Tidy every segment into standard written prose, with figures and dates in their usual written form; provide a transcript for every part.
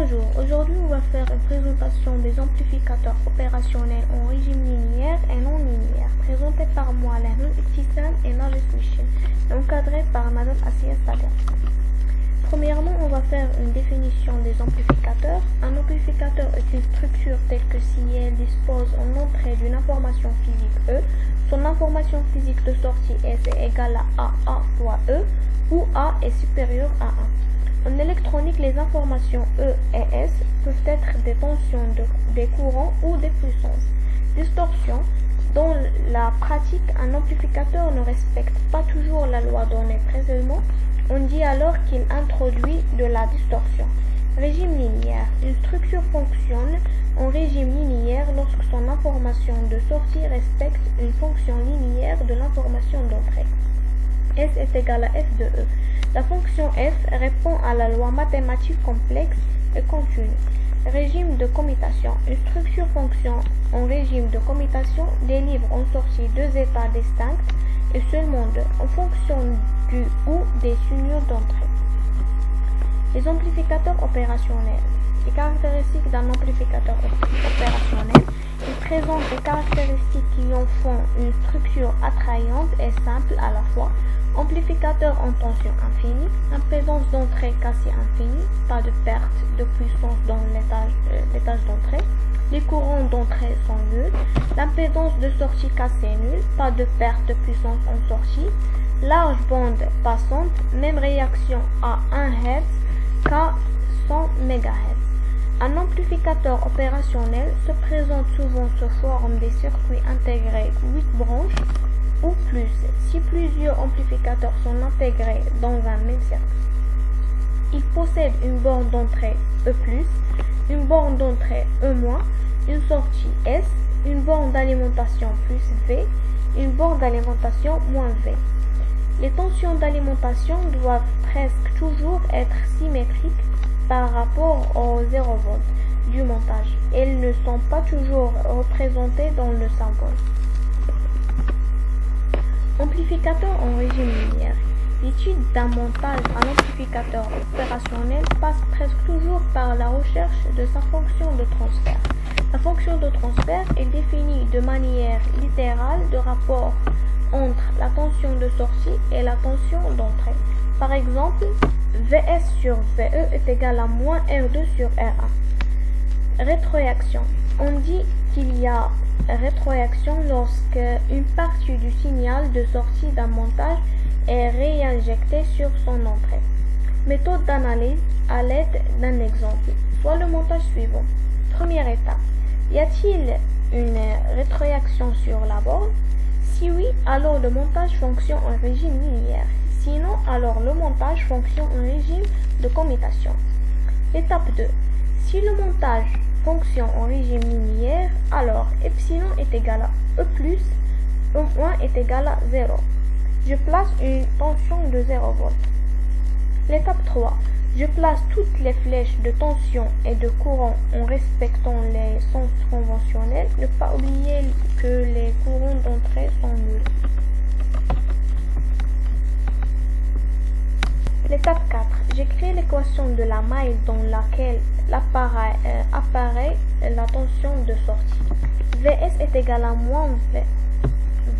Bonjour, aujourd'hui on va faire une présentation des amplificateurs opérationnels en régime linéaire et non linéaire, présentés par moi, Lahnoun Ibtissam et Narges Michel, et encadré par Madame Assia Sader. Premièrement, on va faire une définition des amplificateurs. Un amplificateur est une structure telle que si elle dispose en entrée d'une information physique E, son information physique de sortie S est égale à A fois E, où A est supérieur à 1. En électronique, les informations E et S peuvent être des tensions, des courants ou des puissances. Distorsion. Dans la pratique, un amplificateur ne respecte pas toujours la loi donnée précédemment. On dit alors qu'il introduit de la distorsion. Régime linéaire. Une structure fonctionne en régime linéaire lorsque son information de sortie respecte une fonction linéaire de l'information d'entrée. S est égal à F de E. La fonction F répond à la loi mathématique complexe et continue. Régime de commutation. Une structure fonctionne en régime de commutation délivre en sortie deux états distincts et seulement deux, en fonction du ou des signaux d'entrée. Les amplificateurs opérationnels. Les caractéristiques d'un amplificateur opérationnel. Ils présentent des caractéristiques qui en font une structure attrayante et simple à la fois. Amplificateur en tension infinie, impédance d'entrée quasi infinie, pas de perte de puissance dans l'étage d'entrée. Les courants d'entrée sont nuls. L'impédance de sortie cassée nulle, pas de perte de puissance en sortie. Large bande passante, même réaction à 1 Hz qu'à 100 MHz. Un amplificateur opérationnel se présente souvent sous forme des circuits intégrés 8 branches ou plus, si plusieurs amplificateurs sont intégrés dans un même circuit. Il possède une borne d'entrée E+, une borne d'entrée E-, une sortie S, une borne d'alimentation plus V, une borne d'alimentation moins V. Les tensions d'alimentation doivent presque toujours être symétriques par rapport au 0 V du montage. Elles ne sont pas toujours représentées dans le symbole. Amplificateur en régime linéaire. L'étude d'un montage à l'amplificateur opérationnel passe presque toujours par la recherche de sa fonction de transfert. La fonction de transfert est définie de manière littérale de rapport entre la tension de sortie et la tension d'entrée. Par exemple, Vs sur Ve est égal à moins R2 sur R1. Rétroaction. On dit qu'il y a rétroaction lorsque une partie du signal de sortie d'un montage est réinjectée sur son entrée. Méthode d'analyse à l'aide d'un exemple. Soit le montage suivant. Première étape. Y a-t-il une rétroaction sur la borne? Si oui, alors le montage fonctionne en régime linéaire. Sinon, alors le montage fonctionne en régime de commutation. Étape 2. Si le montage fonctionne en régime linéaire, alors epsilon est égal à E+, E- est égal à 0. Je place une tension de 0 V. L'étape 3. Je place toutes les flèches de tension et de courant en respectant les sens conventionnels. Ne pas oublier que les courants d'entrée sont nuls. L'étape 4. J'écris l'équation de la maille dans laquelle apparaît la tension de sortie. Vs est égal à moins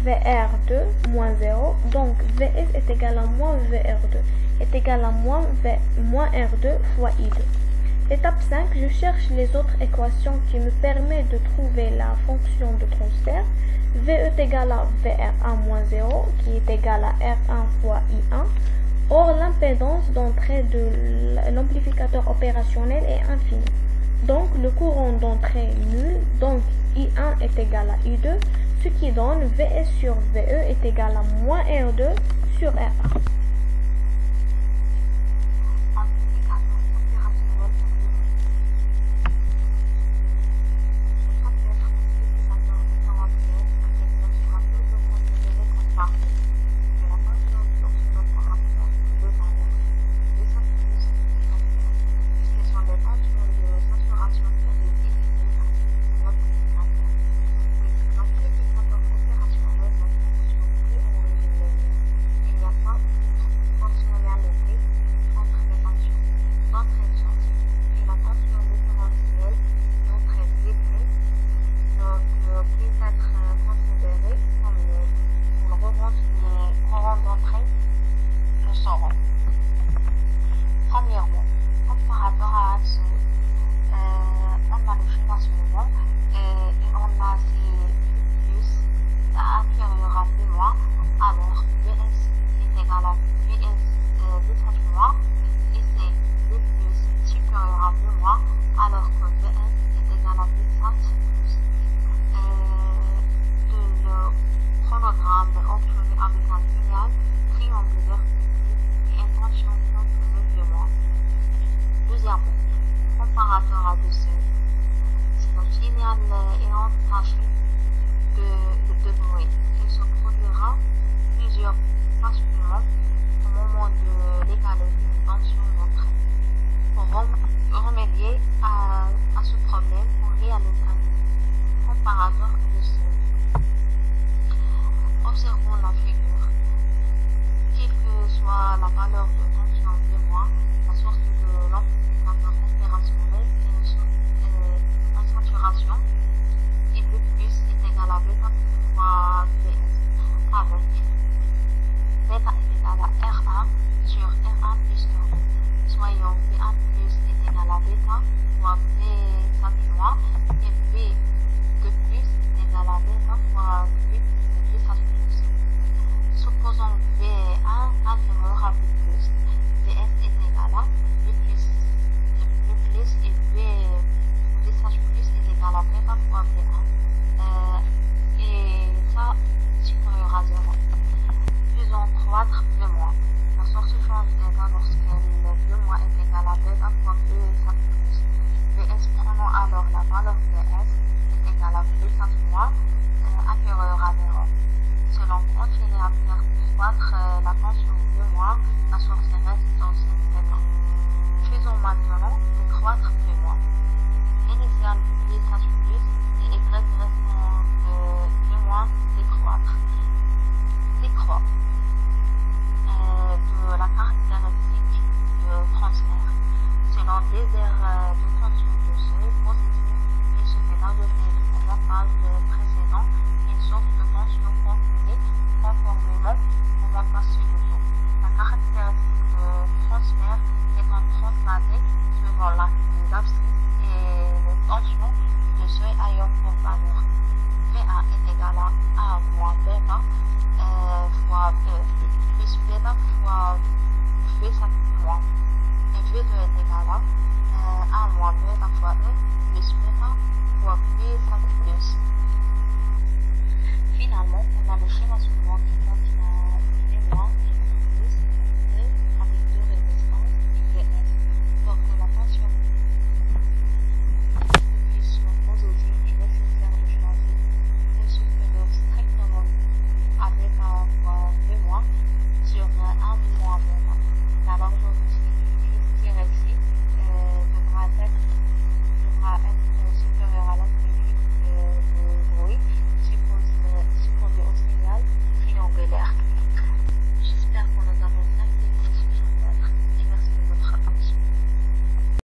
VR2 moins 0. Donc Vs est égal à moins VR2 est égal à moins R2 fois I2. Étape 5. Je cherche les autres équations qui me permettent de trouver la fonction de transfert. Ve est égal à VR1 moins 0 qui est égal à R1 fois I1. Or, l'impédance d'entrée de l'amplificateur opérationnel est infinie. Donc, le courant d'entrée est nul. Donc, I1 est égal à I2, ce qui donne Vs sur Ve est égal à moins R2 sur R1. Premièrement, comparateur à deux seuils. Si le signal est entaché de bruit, il se produira plusieurs basculements au moment de l'égalité d'une tension d'entrée. Pour remédier à ce problème, on réalise un comparateur de seuil. Observons la figure. Quelle que soit la valeur de tension V-, la source de l'amplificateur opérationnel est en saturation et V+ est égal à bêta fois Vs avec bêta est égal à R1 sur R1 plus R2. Soyons V1 plus est égal à bêta fois V sat et V2 plus est égal à bêta fois V sat plus. Supposons V1 inférieur à V+, Vs est égal à V plus et V sat plus est égal à bêta fois V1 et ça supérieur à 0. Faisons croître V-. La source change d'état lorsque V- est égal à bêta fois V sat plus. Vs, prenons alors la valeur Vs est égal à V sat inférieur à 0. Selon continue à faire croître la tension V-, la source reste dans cet état. Faisons maintenant décroître V-. Initial V sat plus et Y restant V- décroît de la caractéristique de transfert. Selon des aires de tension de seuil positif, il se fait d'ajouter au montage précédent une source de tension continue conformément au montage ci-dessous. La caractéristique de transfert étant translatée selon l'abscisse et les tensions de seuil ayant pour valeur V1 est égal à 1 moins bêta fois plus bêta fois V sat moins. Et V2 est égal à 1 moins bêta fois E plus bêta fois V sat plus. Finalement, on a le schéma suivant qui